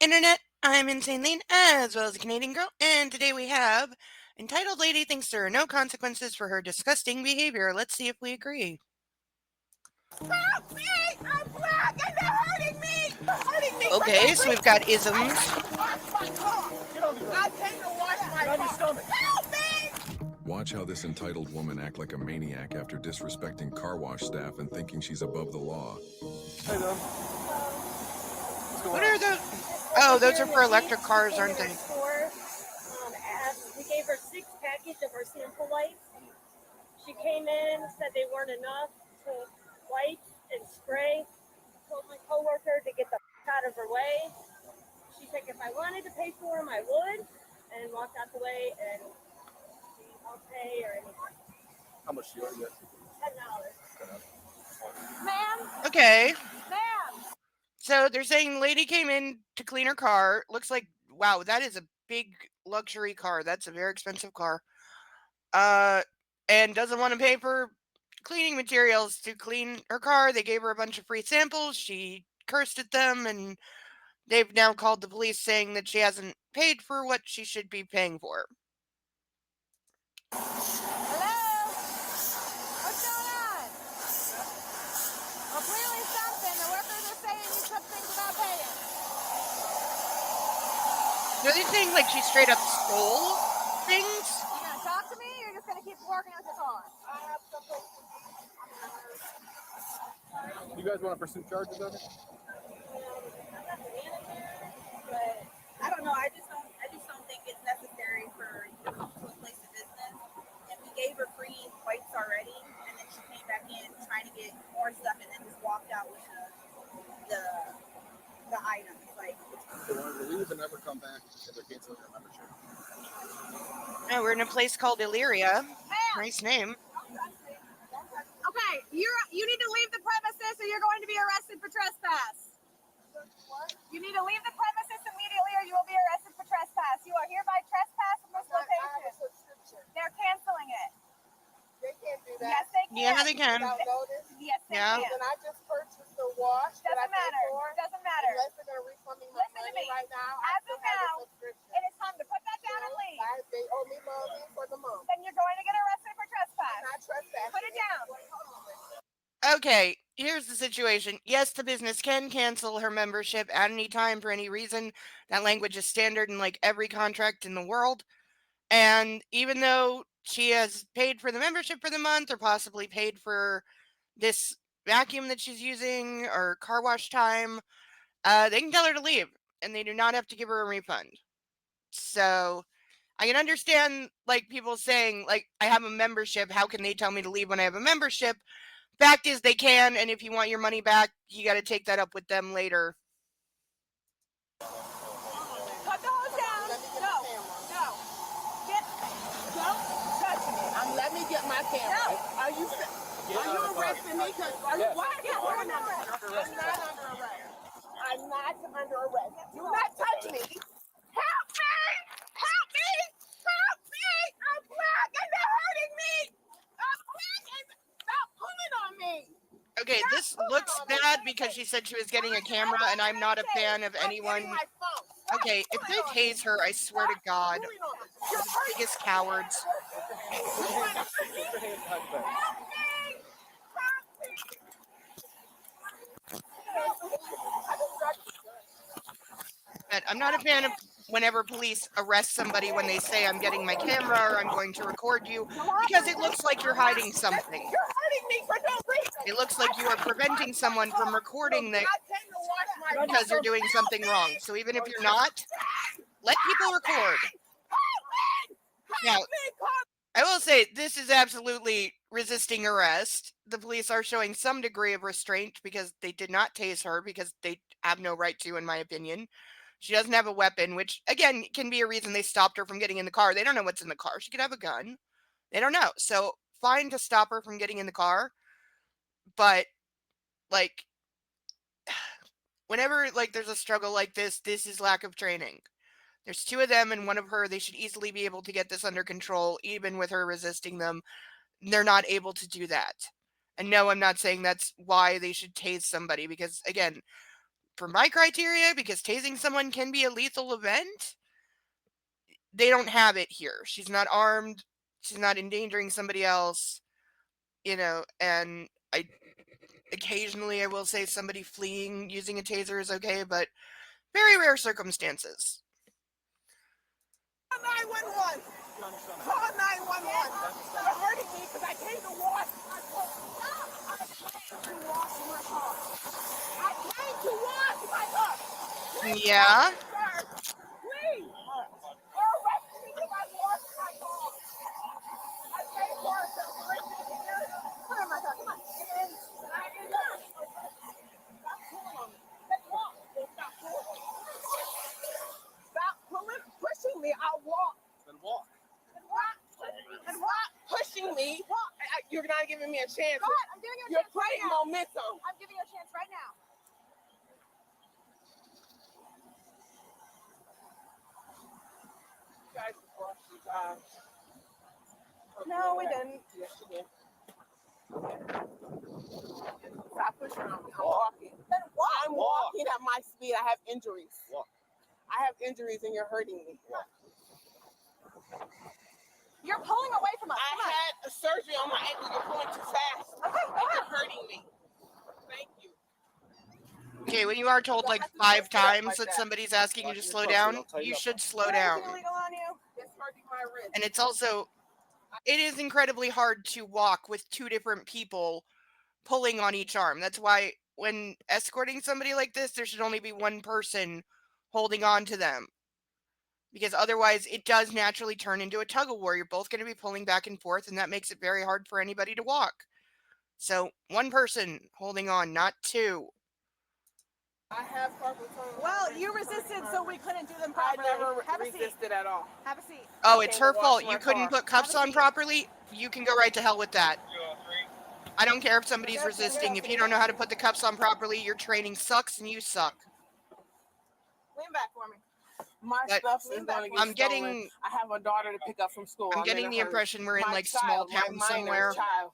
Internet. I'm Insane Lean, as well as a Canadian girl, and today we have entitled lady thinks there are no consequences for her disgusting behavior. Let's see if we agree. Help me! I'm black and they're hurting me! They're hurting me! Okay, so we've got isms. I had to wash my car. I came to wash my car. Help me! Watch how this entitled woman act like a maniac after disrespecting car wash staff and thinking she's above the law. Hey, Dom. What are those? Oh, those are for electric cars, aren't they? We gave her 6 packages of our sample wipes. She came in, said they weren't enough to wipe and spray. Told my coworker to get the out of her way. She said if I wanted to pay for them, I would, and walked out the way. And I'll pay or anything. How much do you owe? $10. Ma'am. Okay. Ma'am. So they're saying the lady came in to clean her car. Looks like, wow, that is a big luxury car. That's a very expensive car. And doesn't want to pay for cleaning materials to clean her car. They gave her a bunch of free samples. She cursed at them, and they've now called the police saying that she hasn't paid for what she should be paying for. Hello? What's going on? Well, clearly something. The workers are saying you took things without paying. No, they're saying like she straight up stole things. You gonna talk to me, or you're just gonna keep working with your car? You guys want to pursue charges of it? But I don't know. I just don't think it's necessary for you to come to a place of business. And we gave her free wipes already, and then she came back in trying to get more stuff, and then just walked out with the items. Like, They wanted to leave and never come back because they're canceling their membership. No, we're in a place called Illyria. Nice name. Okay, you need to leave the premises, or you're going to be arrested for trespass. You need to leave the premises immediately, or you will be arrested for trespass. You are hereby trespassed from this location. They're canceling it. They can't do Yes, that they can. Yeah, they can. without notice. Yes, they Yeah. can. And I just purchased the wash that I Doesn't paid matter. for. Doesn't matter. Unless they're going to refund me my Listen to money me. right now, I As still of have now, a subscription. It is time to put that down and leave. They owe me money for the month. Then you're going to get arrested for trespass. Not trespassing. Put it down. Okay, here's the situation. Yes, the business can cancel her membership at any time for any reason. That language is standard in like every contract in the world. And even though she has paid for the membership for the month or possibly paid for this vacuum that she's using or car wash time, they can tell her to leave and they do not have to give her a refund. So I can understand like people saying like I have a membership, how can they tell me to leave when I have a membership? Fact is they can, and if you want your money back, you got to take that up with them later. Cut the hose down. No. Don't touch me. Let me get my camera. No. Are you arresting me? Why are you under arrest? I'm not under arrest. I'm not under arrest. Do not touch me. Help me! Help me! Help me! I'm black and they're hurting me! I'm black and stop pulling on me! Okay, this looks bad because she said she was getting a camera, and I'm not a fan of anyone. Okay, if they tase her, I swear to God, they're the biggest cowards. Keep your hands behind the back. But I'm not a fan of whenever police arrest somebody when they say I'm getting my camera or I'm going to record you, because it looks like you're hiding something. You're hurting me for no reason! It looks like you are preventing someone from recording that I came to wash my because you're doing something wrong. So even if you're not, let people record. Now, I will say this is absolutely resisting arrest. The police are showing some degree of restraint because they did not tase her because they have no right to, in my opinion. She doesn't have a weapon, which again can be a reason they stopped her from getting in the car. They don't know what's in the car. She could have a gun. They don't know. So fine to stop her from getting in the car. But like whenever like there's a struggle like this is lack of training. There's 2 of them and 1 of her. They should easily be able to get this under control, even with her resisting them. They're not able to do that. And no, I'm not saying that's why they should tase somebody because, again, for my criteria, because tasing someone can be a lethal event, they don't have it here. She's not armed. She's not endangering somebody else, and occasionally I will say somebody fleeing using a taser is okay, but very rare circumstances. Call 911. Call 911. You're hurting me because I came to wash my car. I came to wash my car. Yeah. Please. You're arresting me because I washed my car. I paid for it. Come on, my car. Come on. Get in. Stop pulling on me. Let's walk. Stop pulling on me. Stop pulling, pushing me. I'll walk. Then walk. And what? Pushing me. You're not giving me a chance. Go ahead. I'm giving you a You're chance right putting now. momentum. I'm giving you a chance right now. Guys, crossed the time. No, we didn't. Yes, you did. Stop pushing on me. I'm walking. Then what? I'm walking at my speed. I have injuries. Walk. I have injuries and you're hurting me. You're pulling away from us. I Come on. had a surgery on my ankle. You're pulling too fast. Okay, go And ahead. you're hurting me. Thank you. Okay, when you are told like 5 times that somebody's asking you to slow down, you should slow down. Anything illegal on you? It's hurting my wrist. And it's also, it is incredibly hard to walk with 2 different people pulling on each arm. That's why when escorting somebody like this, there should only be one person holding on to them. Because otherwise, it does naturally turn into a tug of war. You're both going to be pulling back and forth, and that makes it very hard for anybody to walk. So, one person holding on, not 2. I have carpal tunnel. Well, you resisted, so we couldn't do them I properly. never Have a seat. resisted at all. Have a seat. Oh, it's came her to wash fault. my You couldn't car. put cuffs Have a on seat. properly. You can go right to hell with that. I don't care if somebody's resisting. If you don't know how to put the cuffs on properly, your training sucks and you suck. Lean back for me. My But stuff is going to get I'm stolen. getting I have a daughter to pick up from school. I'm getting in a the hurry. impression we're in My like small child, town my minor somewhere. child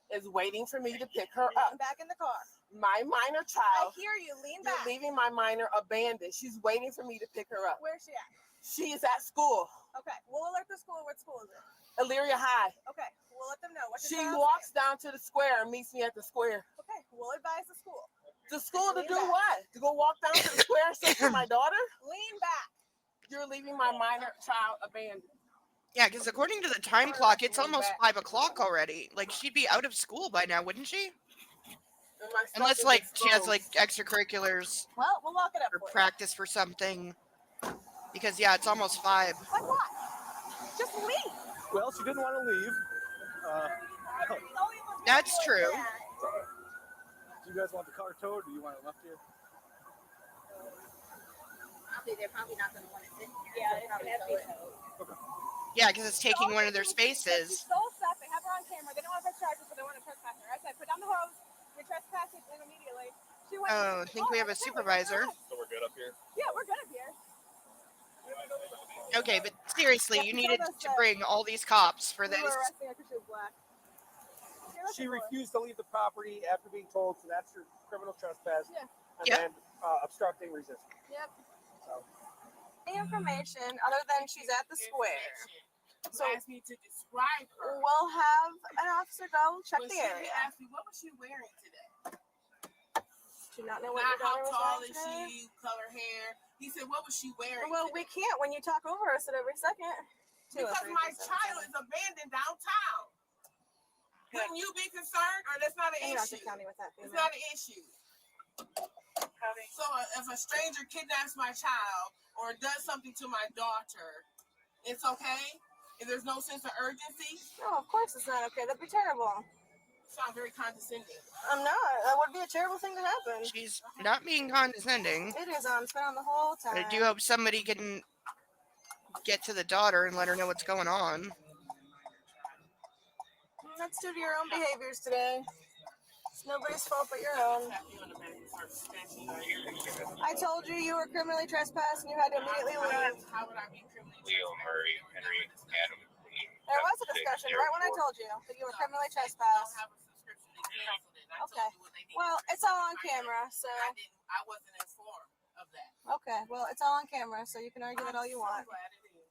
is waiting for me to pick her Lean up. back in the car. My minor I child, hear you. Lean you're back. leaving my minor abandoned. She's waiting for me to pick her up. Where's she at? She is at school, Okay. We'll alert the school. What school is it? Elyria High. Okay. We'll let them know. What's She your child's walks down to the square and meets me at the square. name? Okay. We'll advise the school. The school to Lean do back. what? To go walk down to the square and say to my daughter, Lean back. you're leaving my minor child abandoned. Yeah, because according to the time clock, it's almost 5 o'clock already. Like, she'd be out of school by now, wouldn't she? And my stuff Unless, is like, she has, like, exposed. extracurriculars Well, we'll lock it up or for you. practice for something. Because, yeah, it's almost 5. Like what? Just leave. Well, she didn't want to leave. That's true. Do you guys want the car towed, or do you want it left here? They're probably not going to want to sit here. Yeah, so it's probably gonna tow be it. Yeah, because it's taking one of their She spaces. stole stuff. They have her on camera. They don't want to press charges, but they want to trespass her. I said, put down the hose. You're trespassing immediately. She went. Oh, I think we have a supervisor. So we're good up here? Yeah, we're good up here. Okay, but seriously, you needed to bring all these cops for We this. were arresting her because she was black. She refused to leave the property after being told, so that's her criminal trespass. Yeah. And Yep. then obstructing resistance. Yep. So. Any information other than she's at the square. So asked me to describe her. We'll have an officer go check But the she area. asked me, what was she wearing today? Do you not know what Not your how daughter was tall wearing is today? she, color hair. He said, what was she wearing Well, we today? can't when you talk over us at every second. Because my child is abandoned downtown. Wouldn't you be concerned, or that's not an You're not the issue? county with that. It's not an issue. So if a stranger kidnaps my child or does something to my daughter, it's okay? If there's no sense of urgency? No, of course it's not okay. That'd be terrible. Sound very condescending. I'm not. That would be a terrible thing to happen. She's not being condescending. It is on. It's been on the whole time. But I do hope somebody can get to the daughter and let her know what's going on. That's due to your own behaviors today. It's nobody's fault but your own. I told you you were criminally trespassed and you had to immediately leave. How would I be criminally Leo Murray, Henry, Adam, Lee. There was a discussion right when I told you that you were criminally trespassed. have a subscription. They canceled it. I Okay. told you what they needed. Well, it's all on camera, so I wasn't informed. of that. Okay, well, it's all on camera, so you can argue that all you want. I'm glad it is.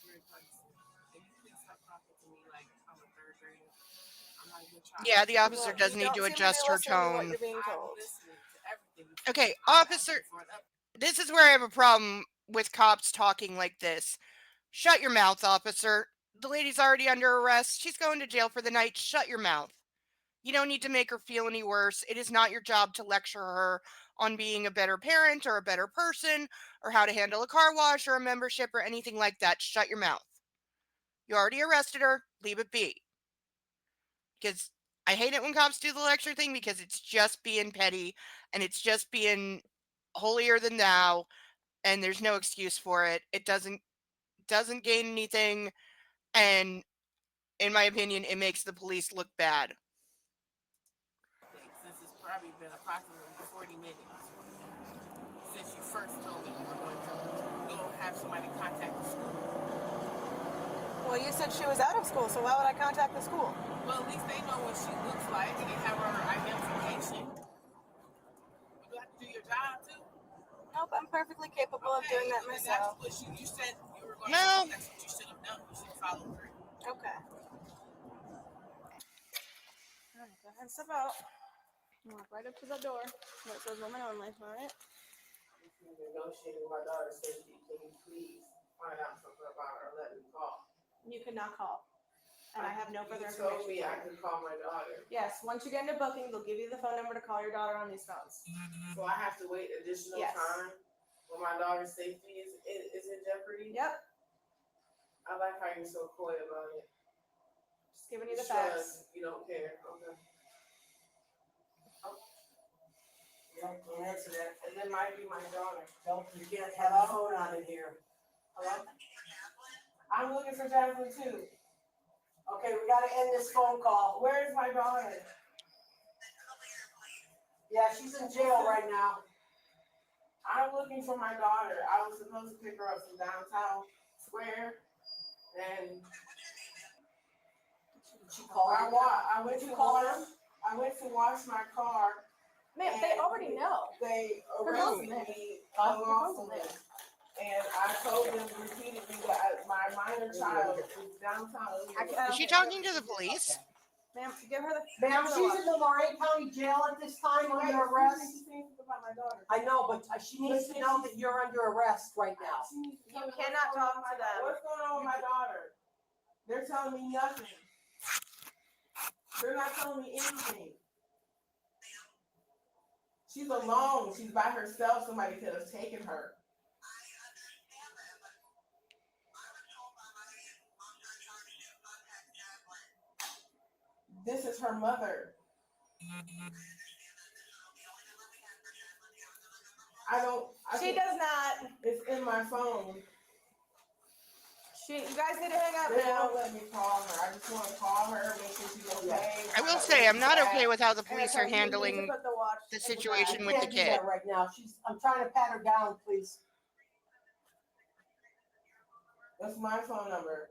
Very partisan. Can you please stop talking to me like I'm a third grader? I'm not a good child. Yeah, the officer Well, does you need don't to seem adjust be her listening to what tone. you're being I'm told. listening to everything. you Okay, I'm officer, asking for an update. this is where I have a problem with cops talking like this. Shut your mouth, officer. The lady's already under arrest. She's going to jail for the night. Shut your mouth. You don't need to make her feel any worse. It is not your job to lecture her on being a better parent or a better person or how to handle a car wash or a membership or anything like that. Shut your mouth. You already arrested her. Leave it be. Because I hate it when cops do the lecture thing because it's just being petty and it's just being holier than thou and there's no excuse for it. It doesn't gain anything, and in my opinion, it makes the police look bad. Since it's probably been approximately 40 minutes since you first told me you were going to go have somebody contact the school. Well, you said she was out of school, so why would I contact the school? Well, at least they know what she looks like and they have her identification. You have to do your job too. Nope, I'm perfectly capable of doing that That's myself. what you said you were going No. to do. That's what you should have done. You should have followed through. Okay. All right, go ahead and step out. Walk right up to the door where it says women only, all right? Negotiating with my daughter's safety. Can you please find out something about her? Let me call. You cannot call. And I have no further You told information. me I could call my daughter. Yes, once you get into booking, they'll give you the phone number to call your daughter on these phones. So I have to wait additional Yes. time when my daughter's safety is in jeopardy? Yep, I like how you're so coy about it. just giving you the Show facts. us you don't care. Okay. Oh. Yeah, don't answer that. And it might be my daughter. Don't, you can't have a phone on in here. Hello? I'm looking for Jasmine too. Okay, we gotta end this phone call. Where is my daughter? Yeah, she's in jail right now. I'm looking for my daughter. I was supposed to pick her up from downtown square and She called I went to wash my car. Ma'am, they already know. They Her arrested phone's me Her phone's unlawfully. And I told them repeatedly that my minor child is downtown. Is she talking to the police? Ma'am, give her the. Ma'am, she's in the Lorraine County Jail at this time under arrest. About my daughter. I know, but she needs to know that you're under arrest right now. You cannot talk to them. What's going on with my daughter? They're telling me nothing. They're not telling me anything. She's alone. She's by herself. Somebody could have taken her. This is her mother. She does not. It's in my phone. You guys need to hang up They now. won't let me call her. I just want to call her, make sure she's okay. I will say, I'm not okay with how the police are You need to handling put the watch the in situation bag. with the Can't do kid. that right now. I'm trying to pat her down, please. That's my phone number.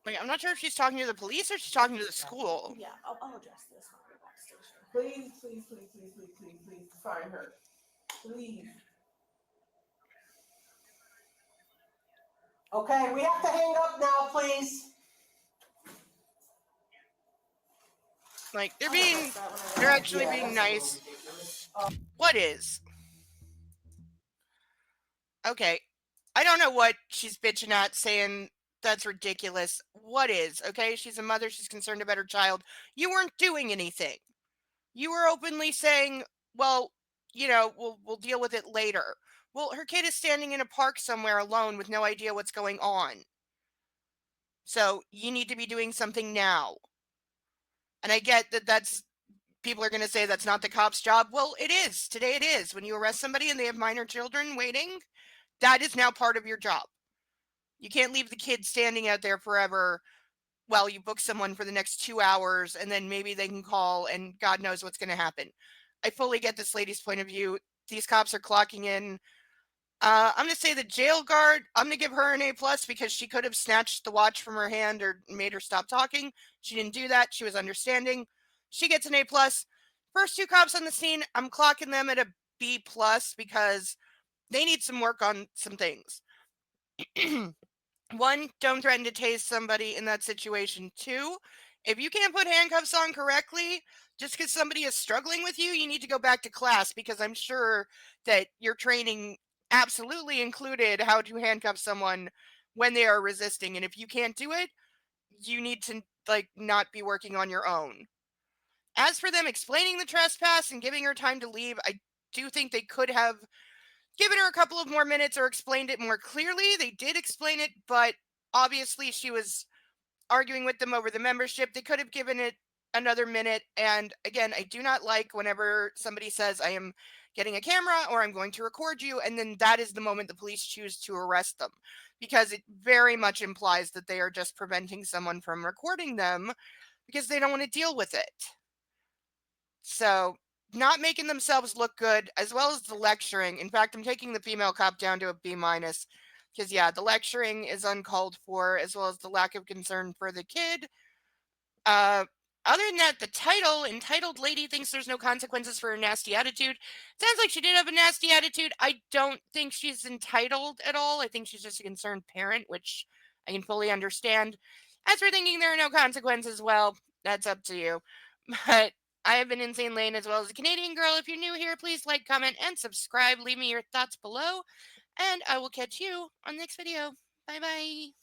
Like, I'm not sure if she's talking to the police or she's talking to the school. Yeah, I'll address this when we're backstage. Please, please, please, please, please, please, please find her. Please. Okay, we have to hang up now, please. Like, they're actually being nice. What is? Okay. I don't know what she's bitching at, saying that's ridiculous. What is? Okay, she's a mother. She's concerned about her child. You weren't doing anything. You were openly saying, well, we'll deal with it later. Well, her kid is standing in a park somewhere alone with no idea what's going on. So you need to be doing something now. And I get that people are going to say that's not the cop's job. Well, it is. Today it is. When you arrest somebody and they have minor children waiting, that is now part of your job. You can't leave the kid standing out there forever while you book someone for the next 2 hours and then maybe they can call and God knows what's going to happen. I fully get this lady's point of view. These cops are clocking in. I'm going to say the jail guard, I'm going to give her an A+ because she could have snatched the watch from her hand or made her stop talking. She didn't do that. She was understanding. She gets an A+. First two cops on the scene, I'm clocking them at a B plus because they need some work on some things. One, don't threaten to tase somebody in that situation. Two, if you can't put handcuffs on correctly, just because somebody is struggling with you, you need to go back to class, because I'm sure that your training absolutely included how to handcuff someone when they are resisting. And if you can't do it, you need to not be working on your own. As for them explaining the trespass and giving her time to leave, I do think they could have given her a couple of more minutes or explained it more clearly. They did explain it, but obviously she was arguing with them over the membership. They could have given it another minute. And again, I do not like whenever somebody says, I am getting a camera or I'm going to record you, and then that is the moment the police choose to arrest them, because it very much implies that they are just preventing someone from recording them because they don't want to deal with it. So, not making themselves look good, as well as the lecturing. In fact, I'm taking the female cop down to a B minus, because yeah, the lecturing is uncalled for, as well as the lack of concern for the kid. Other than that, the title, entitled lady thinks there's no consequences for her nasty attitude. Sounds like she did have a nasty attitude. I don't think she's entitled at all. I think she's just a concerned parent, which I can fully understand. As for thinking there are no consequences, well, that's up to you. But I have been Insane Lane, as well as a Canadian girl. If you're new here, please like, comment, and subscribe. Leave me your thoughts below, and I will catch you on the next video. Bye bye.